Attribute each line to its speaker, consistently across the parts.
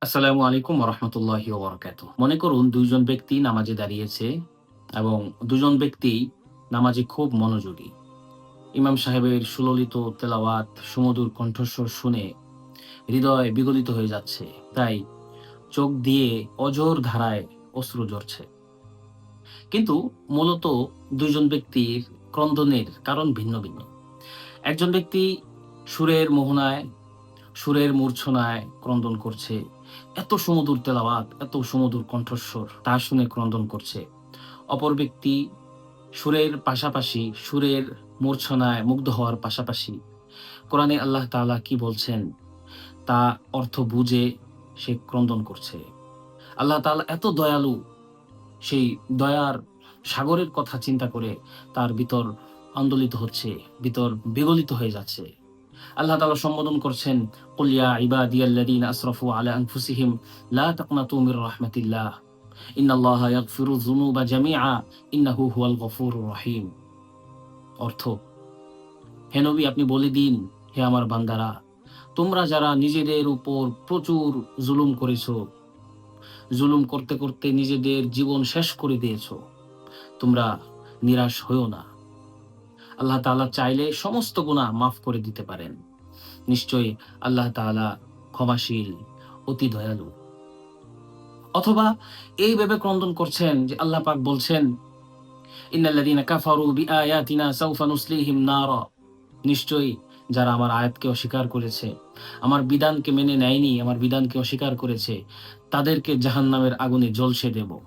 Speaker 1: আসসালামু আলাইকুম ওয়া রাহমাতুল্লাহি ওয়া বারাকাতুহু। মনে করুন ২ জন ব্যক্তি নামাজে দাঁড়িয়েছে এবং ২ জন ব্যক্তি নামাজে খুব মনোযোগী। ইমাম সাহেবের সুললিত তেলাওয়াত, সুমধুর কণ্ঠস্বর শুনে হৃদয় বিগলিত হয়ে যাচ্ছে। তাই চোখ দিয়ে অঝোর ধারায় অশ্রু ঝরছে। কিন্তু মূলত ২ জন ব্যক্তির ক্রন্দনের কারণ ভিন্ন, ভিন্ন। একজন ব্যক্তি সুরের মোহনায় সুরের মূর্ছনায় ক্রন্দন করছে। এত সুমধুর তেলাওয়াত, এত সুমধুর কণ্ঠস্বর তা শুনে ক্রন্দন করছে। অপর ব্যক্তি সুরের পাশাপাশি সুরের মূর্ছনায় মুগ্ধ হওয়ার পাশাপাশি কোরআনে আল্লাহ তাআলা কি বলছেন তা অর্থ বুঝে সে ক্রন্দন করছে। আল্লাহ তাআলা এত দয়ালু, সেই দয়ার সাগরের কথা চিন্তা করে তার ভিতর আন্দোলিত হচ্ছে, ভিতর বিগলিত হয়ে যাচ্ছে। আল্লাহ তাআলা সম্বোধন করছেন, "কুল ইয়া ইবাদিয়াল্লাযীনা আসরাফু আলা আনফুসিহিম লা তাকনাতু মির রাহমাতিল্লাহ। ইন্নাল্লাহা ইয়াগফিরুয যুনুবা জামিআ ইন্নাহু হুয়াল গফুরুর রহিম।" অর্থ, হে নবী আপনি বলে দিন, হে আমার বান্দারা, তোমরা যারা নিজেদের উপর প্রচুর জুলুম করেছো, জুলুম করতে, করতে নিজেদের জীবন শেষ করে দিয়েছো, তোমরা নিরাশ হইও না। আল্লাহ তাআলা চাইলে সমস্ত গুনাহ মাফ করে দিতে পারেন। নিশ্চয়ই আল্লাহ তাআলা ক্ষমাশীল, অতি দয়ালু। অথবা এই ভেবে ক্রন্দন করছেন যে আল্লাহ পাক বলছেন, "ইন্নাল্লাযীনা কাফারু বিআয়াতিনা সাউফা নুসলিহিম নারা।" নিশ্চয়ই যারা আমার আয়াতকে অস্বীকার করেছে, আমার বিধানকে মেনে নেয়নি, আমার বিধানকে অস্বীকার করেছে, তাদেরকে জাহান্নামের আগুনে ঝলসে দেব।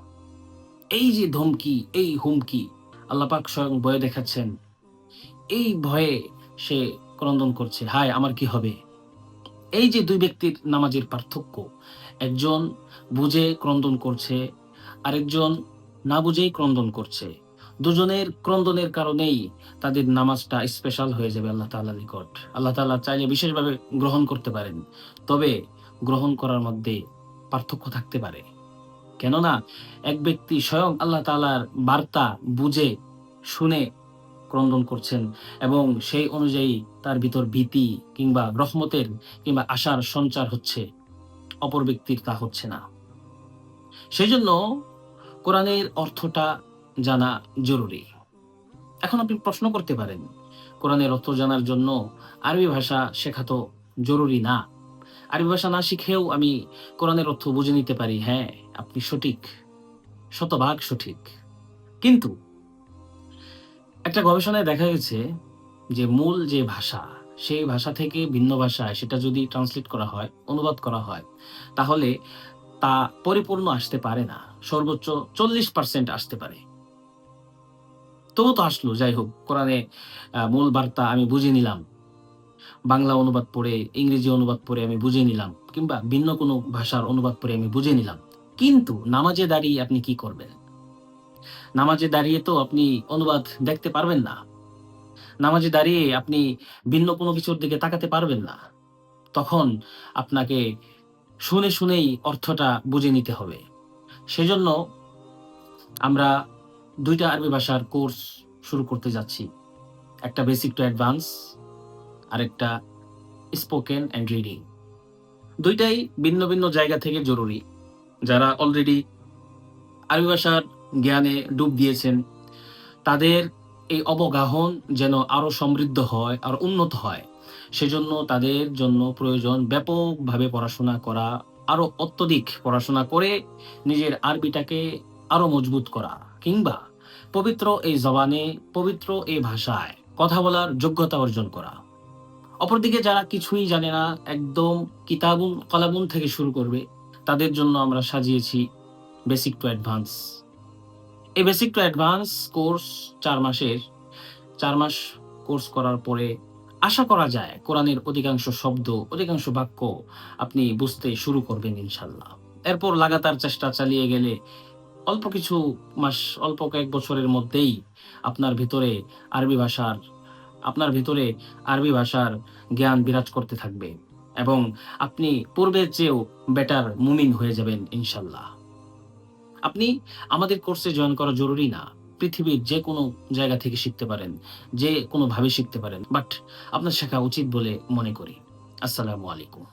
Speaker 1: এই যে ধমকি, এই হুমকি আল্লাহ পাক স্বয়ং ভয় দেখাচ্ছেন। এই ভয়ে সে ক্রন্দন করছে, হায় আমার কি হবে? এই যে ২ ব্যক্তির নামাজের পার্থক্য, একজন বুঝে ক্রন্দন করছে, আরেকজন না বুঝেই ক্রন্দন করছে। দুজনের ক্রন্দনের কারণেই তাদের নামাজটা স্পেশাল হয়ে যাবে আল্লাহ তাআলার নিকট। আল্লাহ তাআলা চাইলে বিশেষভাবে গ্রহণ করতে পারেন। তবে গ্রহণ করার মধ্যে পার্থক্য থাকতে পারে। কেননা এক ব্যক্তি স্বয়ং আল্লাহ তাআলার বার্তা বুঝে, শুনে ক্রন্দন করছেন এবং সেই অনুযায়ী তার ভিতর ভীতি কিংবা রহমতের কিংবা আশার সঞ্চার হচ্ছে। অপর ব্যক্তির তা হচ্ছে না। সেজন্য কোরআনের অর্থটা জানা জরুরি। এখন আপনি প্রশ্ন করতে পারেন, কোরআনের অর্থ জানার জন্য আরবি ভাষা শেখা তো জরুরি না। আরবি ভাষা না শিখেও আমি কোরআনের অর্থ বুঝে নিতে পারি। হ্যাঁ, আপনি সঠিক, শতভাগ সঠিক। কিন্তু একটা গবেষণায় দেখা গেছে যে মূল যে ভাষা, সেই ভাষা থেকে ভিন্ন ভাষায় সেটা যদি ট্রান্সলেট করা হয়, অনুবাদ করা হয়, তাহলে তা পরিপূর্ণ আসতে পারে না। সর্বোচ্চ ৪০% আসতে পারে। তবু তো আসলো, যাই হোক কোরআনে মূল বার্তা আমি বুঝে নিলাম। বাংলা অনুবাদ পড়ে, ইংরেজি অনুবাদ পড়ে আমি বুঝে নিলাম কিংবা ভিন্ন কোনো ভাষার অনুবাদ পড়ে আমি বুঝে নিলাম। কিন্তু নামাজে দাঁড়িয়ে আপনি কি করবেন? নামাজে দাঁড়িয়ে তো আপনি অনুবাদ দেখতে পারবেন না। নামাজে দাঁড়িয়ে আপনি ভিন্ন কোনো কিছুর দিকে তাকাতে পারবেন না। তখন আপনাকে শুনে, শুনেই অর্থটা বুঝে নিতে হবে। সেজন্য আমরা ২ টা আরবি ভাষার কোর্স শুরু করতে যাচ্ছি। একটা বেসিক টু অ্যাডভান্স, আরেকটা স্পোকেন অ্যান্ড রিডিং। ২ টাই ভিন্ন, ভিন্ন জায়গা থেকে জরুরি। যারা অলরেডি আরবি ভাষার জ্ঞানে ডুব দিয়েছেন, তাদের এই অবগাহন যেন আরো সমৃদ্ধ হয়, আরো উন্নত হয়। সেজন্য তাদের জন্য প্রয়োজন ব্যাপকভাবে পড়াশোনা করা, আরো অত্যধিক পড়াশোনা করে নিজের আরবিটাকে আরো মজবুত করা কিংবা পবিত্র এই জবানে, পবিত্র এই ভাষায় কথা বলার যোগ্যতা অর্জন করা। অপরদিকে যারা কিছুই জানে না, একদম কিতাবুল কালামুন থেকে শুরু করবে, তাদের জন্য আমরা সাজিয়েছি বেসিক টু অ্যাডভান্স। এই বেসিক টু অ্যাডভান্স কোর্স ৪ মাসের। ৪ মাস কোর্স করার পরে আশা করা যায় কোরআনের অধিকাংশ শব্দ, অধিকাংশ বাক্য আপনি বুঝতে শুরু করবেন ইনশাআল্লাহ। এরপর লাগাতার চেষ্টা চালিয়ে গেলে অল্প কিছু মাস, অল্প কয়েক বছরের মধ্যেই আপনার ভিতরে আরবি ভাষার আপনার ভিতরে আরবি ভাষার জ্ঞান বিরাজ করতে থাকবে এবং আপনি পূর্বের চেয়েও বেটার মুমিন হয়ে যাবেন ইনশাআল্লাহ। আপনি আমাদের কোর্সে জয়েন করা জরুরি না। পৃথিবীর যেকোনো জায়গা থেকে শিখতে পারেন, যে কোনোভাবে শিখতে পারেন। বাট আপনার শেখা উচিত বলে মনে করি। আসসালামু আলাইকুম।